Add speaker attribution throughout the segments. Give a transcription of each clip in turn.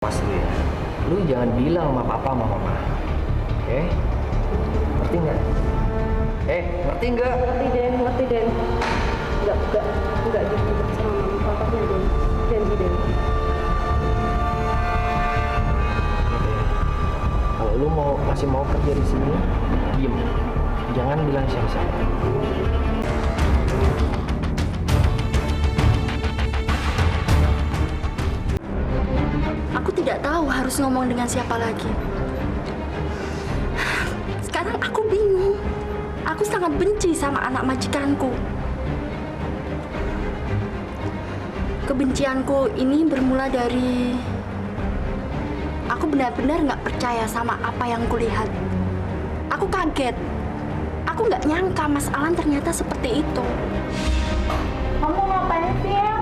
Speaker 1: Mas lu jangan bilang sama papa sama mama. Oke? Ngerti nggak? Ngerti nggak?
Speaker 2: Ngerti Den. Enggak gitu sama mama papanya Den. Janji Den.
Speaker 1: Kalau lu masih mau kerja di sini, diem. Jangan bilang siapa-siapa.
Speaker 3: Aku tidak tahu harus ngomong dengan siapa lagi. Sekarang aku bingung. Aku sangat benci sama anak majikanku. Kebencianku ini bermula dari aku benar-benar nggak percaya sama apa yang kulihat. Aku kaget. Aku nggak nyangka Mas Alan ternyata seperti itu.
Speaker 2: Kamu ngapain sih ya?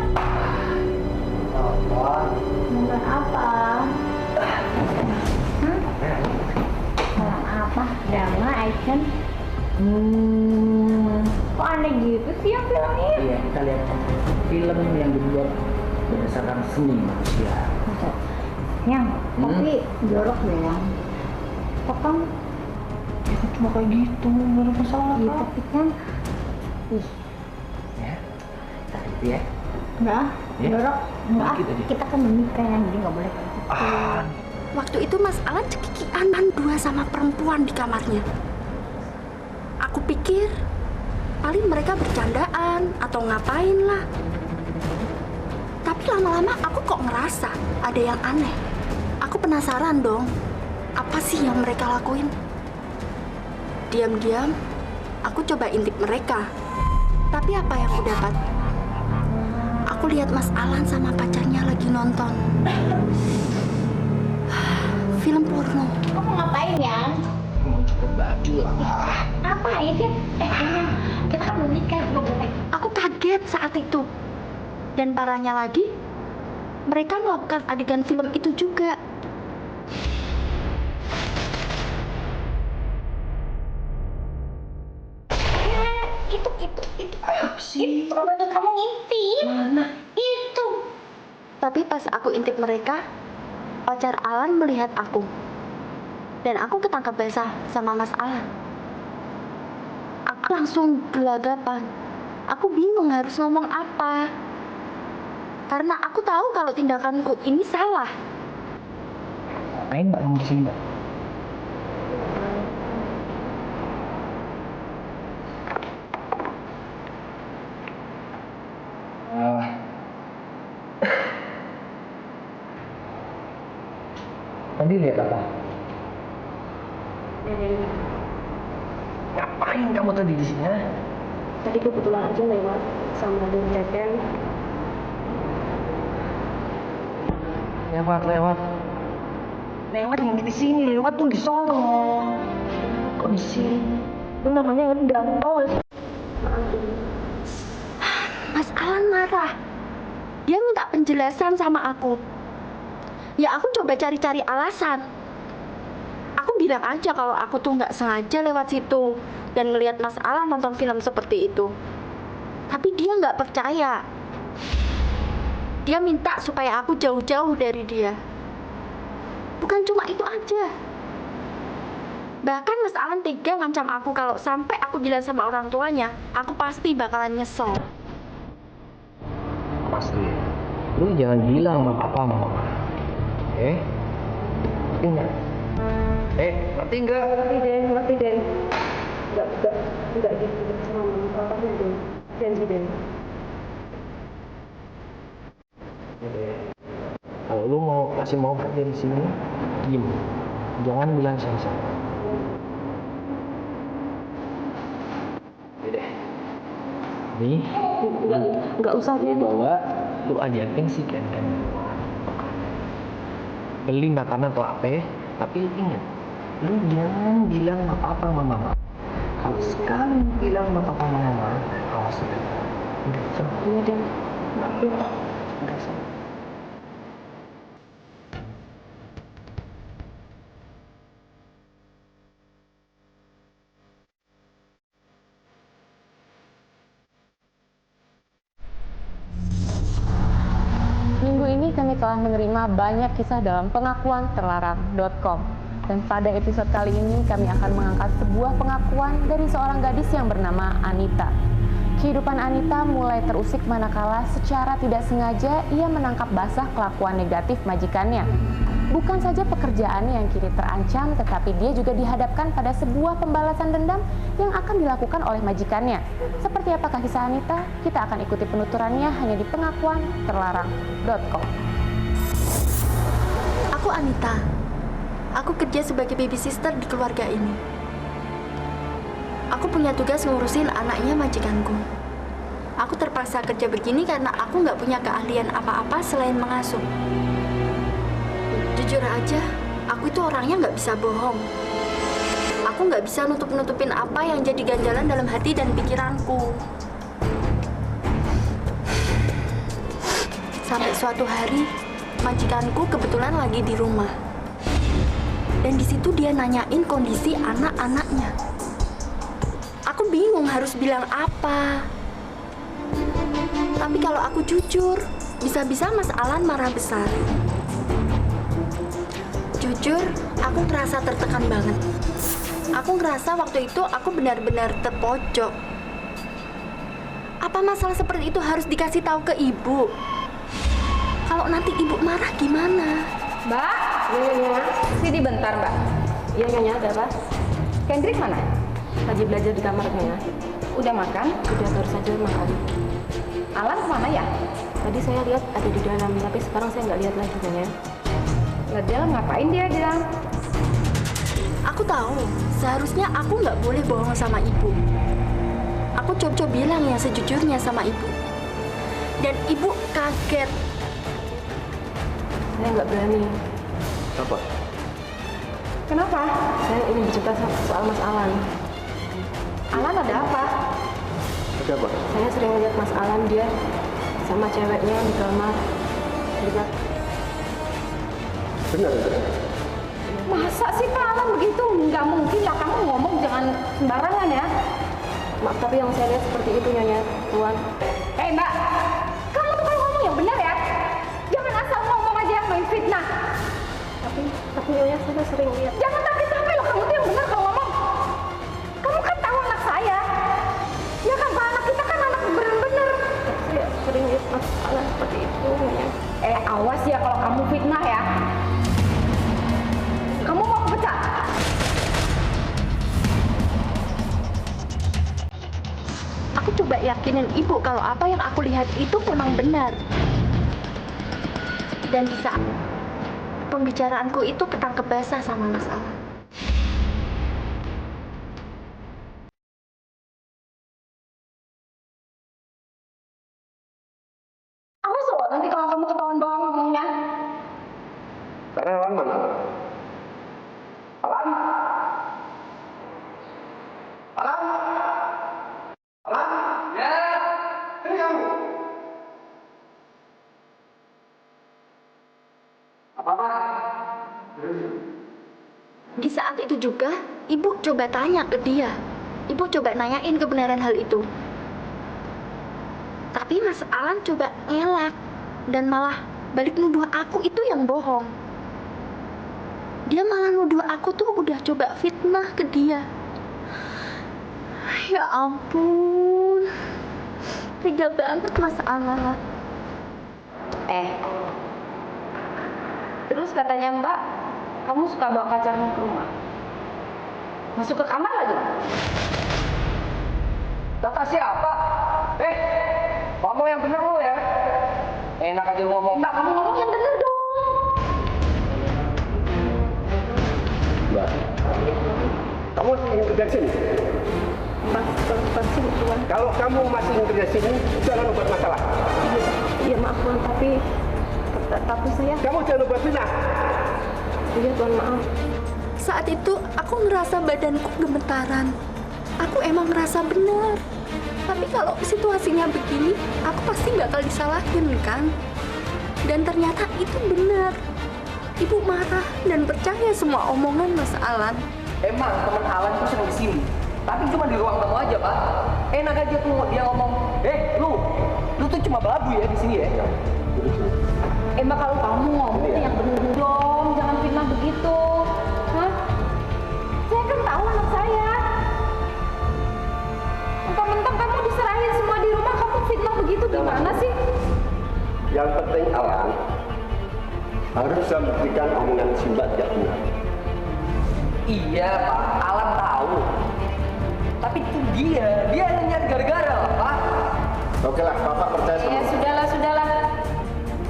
Speaker 2: Nonton apa? Malam apa? Drama, action? Kok aneh gitu sih yang filmnya?
Speaker 1: Iya, kita lihat film yang dibuat berdasarkan seni manusia.
Speaker 2: Yang, tapi jorok deh yang. Kok kan?
Speaker 1: Cuma kayak gitu, nggak ada masalah.
Speaker 2: Iya, tapi kan
Speaker 1: Ya, tadi ya.
Speaker 2: enggak,
Speaker 1: Ya?
Speaker 2: jorok. Enggak,
Speaker 1: Dikit aja.
Speaker 2: kita kan menikah yang jadi nggak boleh kayak gitu.
Speaker 3: Waktu itu Mas Alan cekikian berdua sama perempuan di kamarnya. Aku pikir paling mereka bercandaan atau ngapain lah. Tapi lama-lama aku kok ngerasa ada yang aneh. Aku penasaran dong, apa sih yang mereka lakuin? Diam-diam, aku coba intip mereka. Tapi apa yang aku dapat? Aku lihat Mas Alan sama pacarnya lagi nonton film porno.
Speaker 2: Kamu ngapain ya?
Speaker 1: Mau cukup baju lah.
Speaker 2: Ngapain sih? Kita kan menikah juga boleh.
Speaker 3: Aku kaget saat itu. Dan parahnya lagi, mereka melakukan adegan film itu juga.
Speaker 2: Itu menurut kamu ngintip?
Speaker 1: Mana?
Speaker 2: Itu.
Speaker 3: Tapi pas aku intip mereka, pacar Alan melihat aku. Dan aku ketangkap basah sama Mas Alan. Aku langsung gelagapan. Aku bingung harus ngomong apa. Karena aku tahu kalau tindakanku ini salah.
Speaker 1: Ngapain mbak kamu di sini mbak? Tadi lihat apa? Ngapain kamu tadi di sini? Ha?
Speaker 2: Tadi kebetulan aja lewat sama Den Teten.
Speaker 1: Lewat. Lewat yang di sini, lewat tuh di sono. Kok di sini?
Speaker 2: Itu namanya ngedang, tau gak sih?
Speaker 3: Mas Alan marah. Dia minta penjelasan sama aku. Ya aku coba cari-cari alasan. Aku bilang aja kalau aku tuh nggak sengaja lewat situ dan ngelihat Mas Alan nonton film seperti itu. Tapi dia nggak percaya. Dia minta supaya aku jauh-jauh dari dia. Bukan cuma itu aja. Bahkan Mas Alan tega ngancam aku kalau sampai aku bilang sama orang tuanya, aku pasti bakalan nyesel.
Speaker 1: Mas lu jangan bilang sama papa sama mama. Ngerti nggak? Ngerti nggak?
Speaker 2: Ngerti Den. Enggak gitu sama mama papanya Den. Janji Den.
Speaker 1: Kalau lu masih mau kerja di sini, diem. Jangan bilang siapa-siapa. Deh. Nih,
Speaker 2: Enggak usah Den.
Speaker 1: bawa lu ajakin si Ken beli makanan atau apa, tapi ingat, lu jangan bilang sama papa sama mama. Kalau sekali bilang sama papa sama mama, awas lu. Udah, sana.
Speaker 2: Iya Den.
Speaker 1: Udah, sana.
Speaker 2: Minggu ini kami
Speaker 4: telah menerima banyak kisah dalam pengakuanterlarang.com. Dan pada episode kali ini kami akan mengangkat sebuah pengakuan dari seorang gadis yang bernama Anita. Kehidupan Anita mulai terusik manakala secara tidak sengaja ia menangkap basah kelakuan negatif majikannya. Bukan saja pekerjaannya yang kini terancam, tetapi dia juga dihadapkan pada sebuah pembalasan dendam yang akan dilakukan oleh majikannya. Seperti apakah kisah Anita? Kita akan ikuti penuturannya hanya di pengakuanterlarang.com.
Speaker 3: Aku Anita. Aku kerja sebagai baby sister di keluarga ini. Aku punya tugas ngurusin anaknya majikanku. Aku terpaksa kerja begini karena aku nggak punya keahlian apa-apa selain mengasuh. Jujur aja, aku itu orangnya nggak bisa bohong. Aku nggak bisa nutup-nutupin apa yang jadi ganjalan dalam hati dan pikiranku. Sampai suatu hari, majikanku kebetulan lagi di rumah. Dan di situ dia nanyain kondisi anak-anaknya. Aku bingung harus bilang apa. Tapi kalau aku jujur, bisa-bisa Mas Alan marah besar. Jujur, aku ngerasa tertekan banget. Aku ngerasa waktu itu aku benar-benar terpojok. Apa masalah seperti itu harus dikasih tahu ke ibu? Kalau nanti ibu marah gimana?
Speaker 4: Mbak, Nyonya, sini bentar Mbak.
Speaker 2: Iya Nyonya, ada apa?
Speaker 4: Kendrick mana?
Speaker 2: Lagi belajar di kamar Nyonya.
Speaker 4: Udah makan?
Speaker 2: Udah baru saja makan.
Speaker 4: Alan kemana ya?
Speaker 2: Tadi saya lihat ada di dalam, tapi sekarang saya nggak lihat lagi Nyonya.
Speaker 4: Lah dia ngapain dia di dalam?
Speaker 3: Aku tahu, seharusnya aku nggak boleh bohong sama ibu. Aku coba bilang yang sejujurnya sama ibu. Dan ibu kaget.
Speaker 2: Saya nggak berani.
Speaker 1: Apa?
Speaker 4: Kenapa?
Speaker 2: Saya ingin bercerita soal Mas Alan.
Speaker 4: Alan ada apa?
Speaker 1: Ada apa?
Speaker 2: Saya sering lihat Mas Alan, dia sama ceweknya di kamar. Lihat.
Speaker 1: Benar.
Speaker 4: Masa sih Pak Alan begitu? Nggak mungkin lah, kamu ngomong jangan sembarangan ya.
Speaker 2: Maaf, tapi yang saya lihat seperti itu Nyonya, Tuan.
Speaker 4: Hei Mbak, kamu tuh kalau ngomong yang benar ya. Jangan asal ngomong aja main fitnah.
Speaker 2: Tapi Nyonya, saya sering lihat.
Speaker 4: Jangan tapi loh, kamu tuh yang benar kalau ngomong. Kamu kan tahu anak saya. Ya kan Pak, anak kita kan anak bener-bener.
Speaker 2: Saya sering lihat Mas Alan seperti itu Nyonya.
Speaker 4: Awas ya kalau kamu fitnah ya. Kamu mau aku pecat?
Speaker 3: Aku coba yakinin ibu kalau apa yang aku lihat itu memang benar. Dan di saat pembicaraanku itu ketangkep basah sama Mas Alan.
Speaker 4: Awas loh, nanti kalau kamu ketahuan bohong ngomongnya.
Speaker 1: Karena Alan mana? Alan? Alan? Alan? Ya? Ini kamu? Apa-apa?
Speaker 3: Di saat itu juga, ibu coba tanya ke dia. Ibu coba nanyain kebenaran hal itu. Tapi Mas Alan coba ngelak dan malah balik nuduh aku itu yang bohong. Dia malah nuduh aku tuh udah coba fitnah ke dia. Ya ampun, tega banget Mas Alan.
Speaker 4: Terus katanya Mbak, kamu suka bawa pacarmu ke rumah. Masuk ke kamar lagi.
Speaker 1: Kata siapa? Ngomong yang bener lu ya. Enak aja ngomong.
Speaker 4: Mbak, kamu ngomong yang bener dong.
Speaker 1: Mbak, kamu ingin kerja di sini?
Speaker 2: Pasti Tuan.
Speaker 1: Kalau kamu masih ingin kerja di sini, jangan buat masalah.
Speaker 2: Iya maaf Tuan, tapi saya.
Speaker 1: Kamu jangan buat fitnah.
Speaker 2: Iya Tuan, maaf.
Speaker 3: Saat itu aku ngerasa badanku gemetaran. Aku emang ngerasa benar. Tapi kalau situasinya begini, aku pasti bakal disalahin kan? Dan ternyata itu benar. Ibu marah dan percaya semua omongan Mas Alan.
Speaker 1: Emang teman Alan tuh sering di sini, tapi cuma di ruang tamu aja, Pak. Enak aja tuh dia ngomong, lu tuh cuma belabu ya di sini ya.
Speaker 2: Mbak, kalau kamu ngomong
Speaker 1: Iya.
Speaker 2: yang bener dong, jangan fitnah begitu. Hah? Saya kan tahu anak saya. Mentang-mentang kamu diserahin semua di rumah, kamu fitnah begitu gimana sih?
Speaker 5: Yang penting Alan harus bisa membuktikan omongan si Mbak tidak benar.
Speaker 1: Iya Pak, Alan tahu. Tapi itu dia yang nyari gara-gara lah Pak.
Speaker 5: Oke lah, Bapak percaya sama
Speaker 2: Ya sudahlah.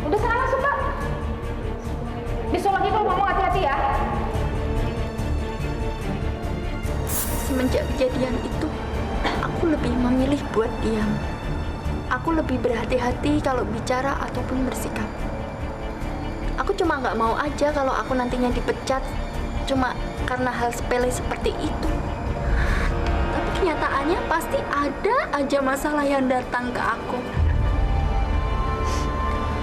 Speaker 2: Udah sana masuk, Pak. Besok lagi kalau ngomong hati-hati ya.
Speaker 3: Semenjak kejadian itu, aku lebih memilih buat diam. Aku lebih berhati-hati kalau bicara ataupun bersikap. Aku cuma nggak mau aja kalau aku nantinya dipecat cuma karena hal sepele seperti itu. Tapi kenyataannya pasti ada aja masalah yang datang ke aku.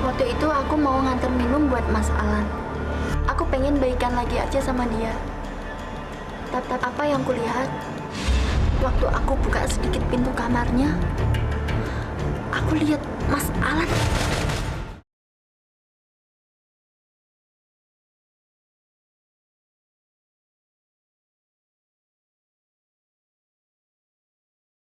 Speaker 3: Waktu itu aku mau nganter minum buat Mas Alan. Aku pengen baikan lagi aja sama dia. Tapi apa yang kulihat, waktu aku buka sedikit pintu kamarnya, aku lihat Mas Alan